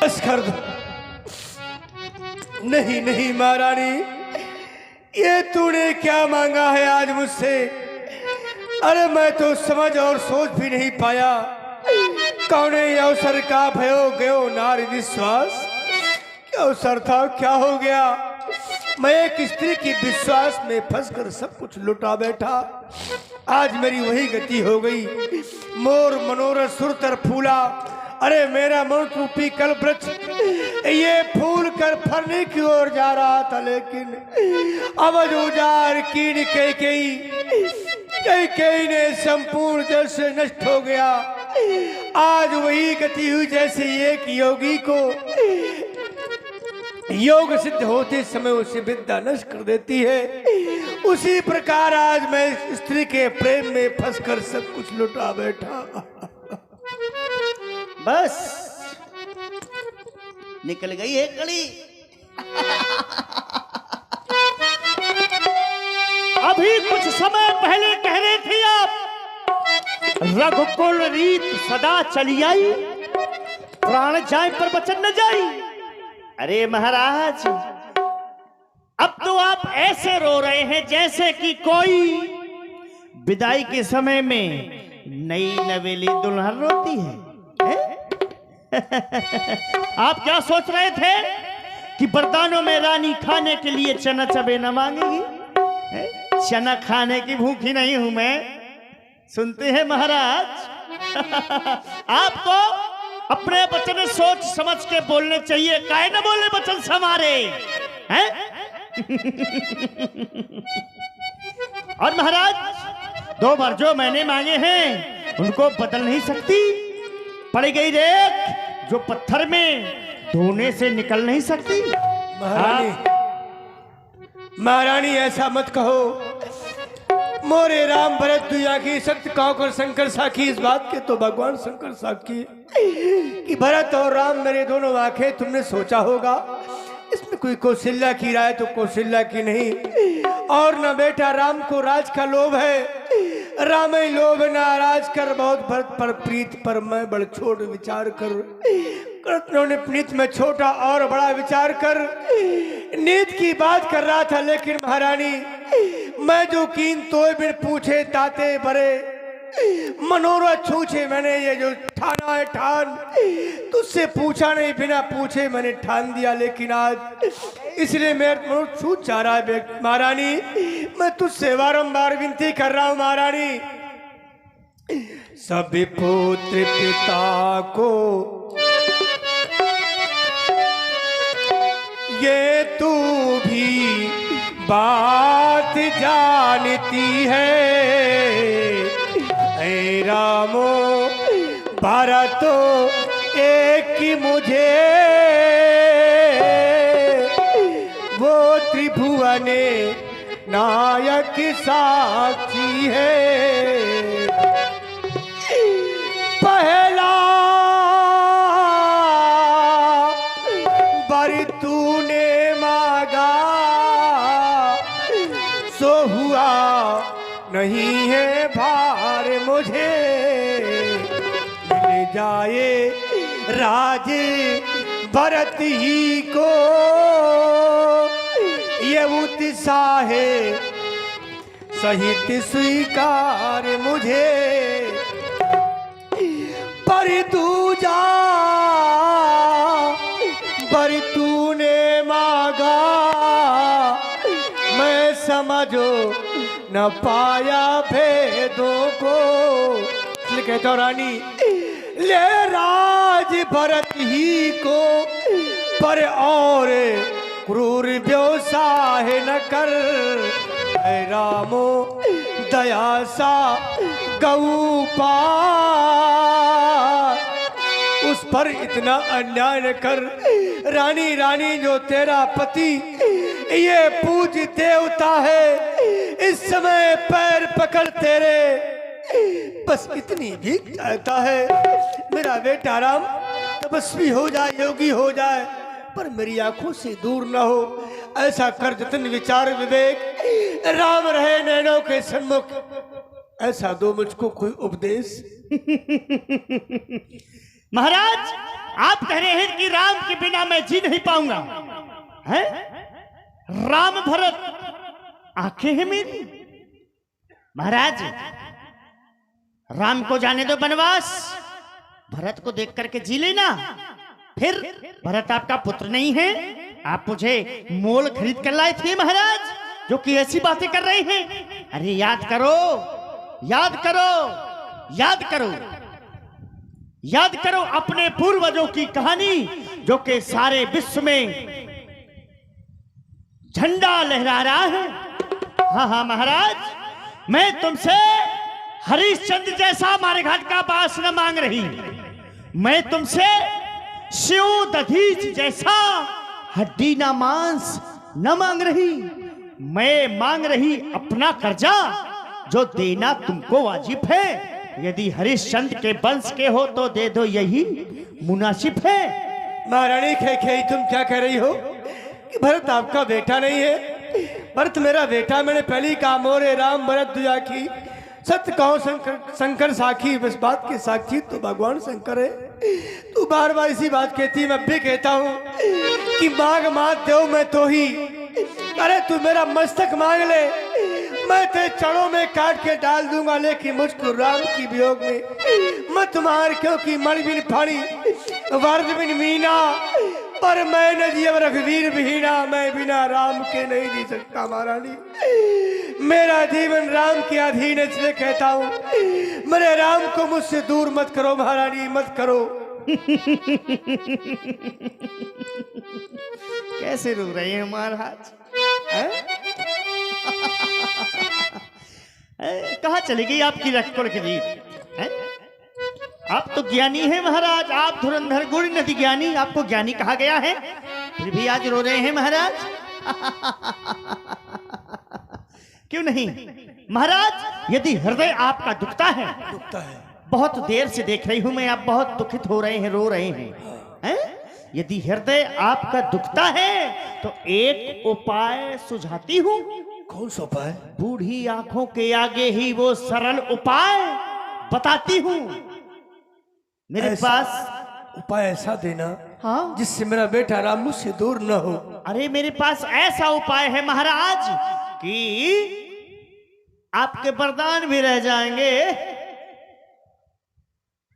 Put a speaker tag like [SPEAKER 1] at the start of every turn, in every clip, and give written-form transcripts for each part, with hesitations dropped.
[SPEAKER 1] बस कर दो। नहीं नहीं महारानी, ये तूने क्या मांगा है आज मुझसे? अरे मैं तो समझ और सोच भी नहीं पाया। कौने अवसर का भयो गयो नारी विश्वास। क्या अवसर था, क्या हो गया? मैं एक स्त्री की विश्वास में फंसकर सब कुछ लुटा बैठा। आज मेरी वही गति हो गई। मोर मनोरथ सुरतर फूला। अरे मेरा मन रूपी कल वृक्ष ये फूल कर फरने की ओर जा रहा था, लेकिन अवध उजार कीन कई ने संपूर्ण जल से नष्ट हो गया। आज वही गति हुई जैसे एक योगी को योग सिद्ध होते समय उसे विद्या नष्ट कर देती है, उसी प्रकार आज मैं स्त्री के प्रेम में फंसकर सब कुछ लुटा बैठा।
[SPEAKER 2] बस निकल गई है कड़ी।
[SPEAKER 3] अभी कुछ समय पहले कह रहे थे आप, रघुकुल रीत सदा चली आई, प्राण जाए पर वचन न जाई। अरे महाराज, अब तो आप ऐसे रो रहे हैं जैसे कि कोई विदाई के समय में नई नवेली दुल्हन रोती है। आप क्या सोच रहे थे कि बरदानों में रानी खाने के लिए चना चबे न मांगेगी? चना खाने की भूखी नहीं हूं मैं। सुनते हैं महाराज, आपको अपने वचन सोच समझ के बोलने चाहिए। काहे न बोले वचन समारे हैं? और महाराज, 2 बार जो मैंने मांगे हैं उनको बदल नहीं सकती। पड़ गई रेत जो पत्थर में धोने से निकल नहीं सकती।
[SPEAKER 1] महारानी ऐसा मत कहो। मोरे राम भरत दुया की सत्य कहकर शंकर साखी। इस बात के तो भगवान शंकर साखी कि भरत और राम मेरे दोनों आंखें। तुमने सोचा होगा इसमें कोई कौशल्या की राय तो कौशल्या की नहीं। और न बेटा राम को राज का लोभ है। राम ही लोभ ना राज कर बहुत भरत पर प्रीत पर मैं बड़ छोट विचार कर। उन्होंने प्रीत में छोटा और बड़ा विचार कर नीत की बात कर रहा था। लेकिन महारानी, मैं जो कीन तोय बिन पूछे ताते बरे मनोरथ छूछे। मैंने ये जो ठाना है ठान, तुझसे पूछा नहीं, बिना पूछे मैंने ठान दिया। लेकिन आज इसलिए मेरा मनोरथ छूट जा रहा है। महारानी, मैं तुझसे बारंबार विनती कर रहा हूं महारानी, सभी पुत्र पिता को ये तू भी बात जानती है। ऐ रामो भरतो एक ही मुझे वो त्रिभुवने नायक साक्षी है। पहला बर तूने मांगा सो हुआ नहीं है भार मुझे। मिल जाए राज भरत ही को ये उत्साह सहित स्वीकार मुझे। पर तू जा पर तूने मांगा मैं समझो न पाया भेदों को। लिखे तो रानी, ले राज भरत ही को पर और क्रूर व्यवसाय न कर। ऐ रामो दया सा गऊ पार उस पर इतना अन्याय न कर। रानी रानी जो तेरा पति ये पूज देवता है, इस समय पैर पकड़ तेरे बस इतनी भी चाहता है मेरा बेटा राम तपस्वी हो जाए, योगी हो जाए, पर मेरी आंखों से दूर न हो। ऐसा कर जतन विचार विवेक राम रहे नैनों के सन्मुख। ऐसा दो मुझको कोई उपदेश।
[SPEAKER 3] महाराज आप कह रहे हैं कि राम के बिना मैं जी नहीं पाऊंगा, हैं? राम भरत आंखें हैं मेरी। महाराज राम को जाने दो बनवास, भरत को देख करके जी लेना। फिर भरत आपका पुत्र नहीं है, आप मुझे मोल खरीद कर लाए थे महाराज, जो कि ऐसी बातें कर रहे हैं। अरे याद करो, याद करो, याद करो, याद करो अपने पूर्वजों की कहानी, जो कि सारे विश्व में झंडा लहरा रहा है। हाँ हाँ महाराज, मैं तुमसे हरिश्चंद्र जैसा मारेघाट का बास न मांग रही, मैं तुमसे शिव दधीच जैसा हड्डी ना मांस न मांग रही। मैं मांग रही अपना कर्जा, जो देना तुमको वाजिब है। यदि हरिश्चंद्र के वंश के हो तो दे दो, यही मुनासिब है।
[SPEAKER 1] महारानी खेई तुम क्या कह रही हो कि भरत आपका बेटा नहीं है? भरत मेरा बेटा, मैंने पहले ही कहा मोरे राम भरत दुया की सत्य कहो शंकर साखी, इस बात के साक्षी तो भगवान शंकर है। तू बार बार इसी बात कहती है, मैं भी कहता हूँ कि मांग मात दो मैं तो ही। अरे तू मेरा मस्तक मांग ले, मैं तेरे चरणों में काट के डाल दूंगा, लेकिन मुझको राम की वियोग में मत मार, क्योंकि मण बिन फाड़ी वर्द बिन मीना, पर मैं न जीव रघुवीर विहीना, मैं बिना राम के नहीं जी सकता। महारानी मेरा जीवन राम के अधीन, इसलिए कहता हूँ मेरे राम को मुझसे दूर मत करो महारानी, मत करो।
[SPEAKER 3] कैसे रो रहे हैं महाराज? कहाँ चली गई आपकी रक्कड़ की रीत? आप तो ज्ञानी हैं महाराज, आप धुरंधर गुण नदी ज्ञानी, आपको ज्ञानी कहा गया है, फिर भी आज रो रहे हैं महाराज। क्यों नहीं महाराज? यदि हृदय आपका दुखता है, बहुत देर से देख रही हूं मैं, आप बहुत दुखित हो रहे हैं, रो रहे हैं, यदि हृदय आपका दुखता है तो एक उपाय सुझाती हूं।
[SPEAKER 1] कौन सा उपाय?
[SPEAKER 3] बूढ़ी आंखों के आगे ही वो सरल उपाय बताती हूं। मेरे पास
[SPEAKER 1] उपाय ऐसा देना,
[SPEAKER 3] हाँ,
[SPEAKER 1] जिससे मेरा बेटा राम मुझसे दूर न हो।
[SPEAKER 3] अरे मेरे पास ऐसा उपाय है महाराज कि आपके वरदान भी रह जाएंगे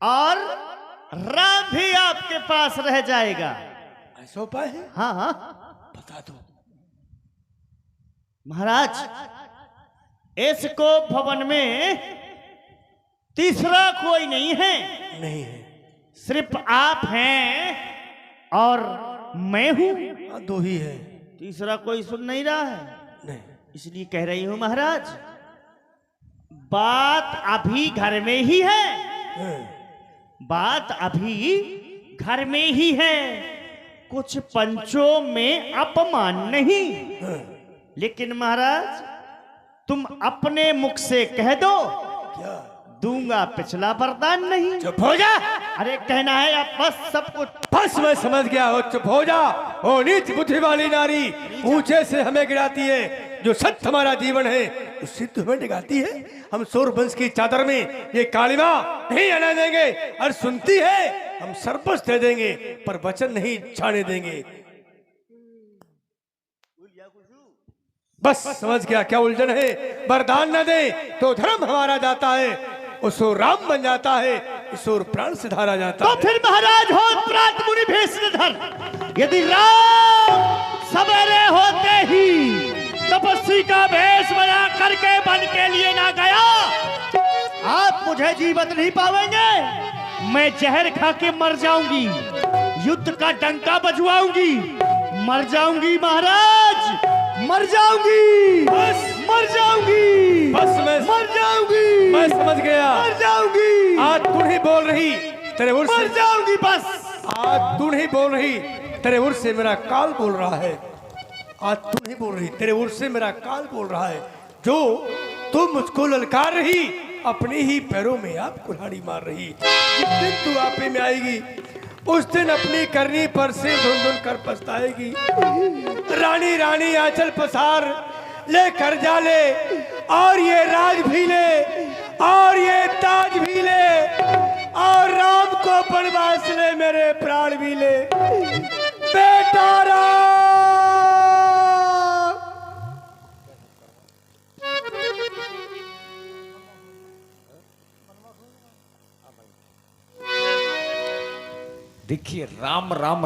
[SPEAKER 3] और राम भी आपके पास रह जाएगा।
[SPEAKER 1] ऐसा उपाय है?
[SPEAKER 3] हाँ हाँ
[SPEAKER 1] बता दो
[SPEAKER 3] महाराज। इसको भवन में तीसरा कोई नहीं है,
[SPEAKER 1] नहीं है,
[SPEAKER 3] सिर्फ आप हैं और मैं हूं।
[SPEAKER 1] दो ही है,
[SPEAKER 3] तीसरा कोई सुन नहीं रहा है,
[SPEAKER 1] नहीं,
[SPEAKER 3] इसलिए कह रही हूं महाराज, बात अभी घर में ही है, बात अभी घर में ही है, कुछ पंचों में अपमान नहीं। लेकिन महाराज तुम अपने मुख से कह दो,
[SPEAKER 1] क्या
[SPEAKER 3] दूंगा पिछला वरदान नहीं।
[SPEAKER 1] चुप हो जा।
[SPEAKER 3] अरे कहना है आप बस सब कुछ।
[SPEAKER 1] बस मैं समझ गया हो, चुप हो जा। ओ नीच बुद्धि वाली नारी, ऊंचे से हमें गिराती है, जो सत्य हमारा जीवन है उससे तुम्हें डिगाती है। हम सूर्यवंश की चादर में ये कालिमा नहीं आने देंगे, और सुनती है हम सर्वस्व दे देंगे, पर वचन नहीं छाने देंगे। बस समझ गया क्या उलझन है? वरदान न दे तो धर्म हमारा जाता है, उस ओर राम बन जाता है, इस ओर प्राण से धारा जाता
[SPEAKER 3] तो
[SPEAKER 1] है।
[SPEAKER 3] फिर महाराज हो प्रात मुनि भेष धर, यदि राम सवेरे होते ही तपस्वी का भेष बना करके बन के लिए ना गया, आप मुझे जीवित नहीं पावेंगे। मैं जहर खा के मर जाऊंगी, युद्ध का डंका बजवाऊंगी, मर जाऊंगी महाराज, मर जाऊंगी,
[SPEAKER 1] बस
[SPEAKER 3] मर जाऊंगी,
[SPEAKER 1] बस मैं
[SPEAKER 3] मर जाऊंगी,
[SPEAKER 1] मैं समझ गया।
[SPEAKER 3] मर जाऊंगी,
[SPEAKER 1] आज तू नहीं बोल रही, तेरे उर
[SPEAKER 3] मर
[SPEAKER 1] से
[SPEAKER 3] जाऊंगी बस।
[SPEAKER 1] आज तू नहीं बोल रही, तेरे उर से मेरा काल बोल रहा है। आज तू नहीं बोल रही, तेरे उर से मेरा काल बोल रहा है। जो तू मुझको ललकार रही, अपने ही पैरों में आप कुल्हाड़ी मार रही। जिस दिन तू आपे में आएगी, उस दिन अपनी करनी पर से धुन धुन कर पछताएगी। रानी रानी आंचल पसार ले कर जा ले, और ये राज भी ले, और ये ताज भी ले, और राम को वनवास ले, मेरे प्राण भी ले। बेटा राम।
[SPEAKER 2] देखिए राम राम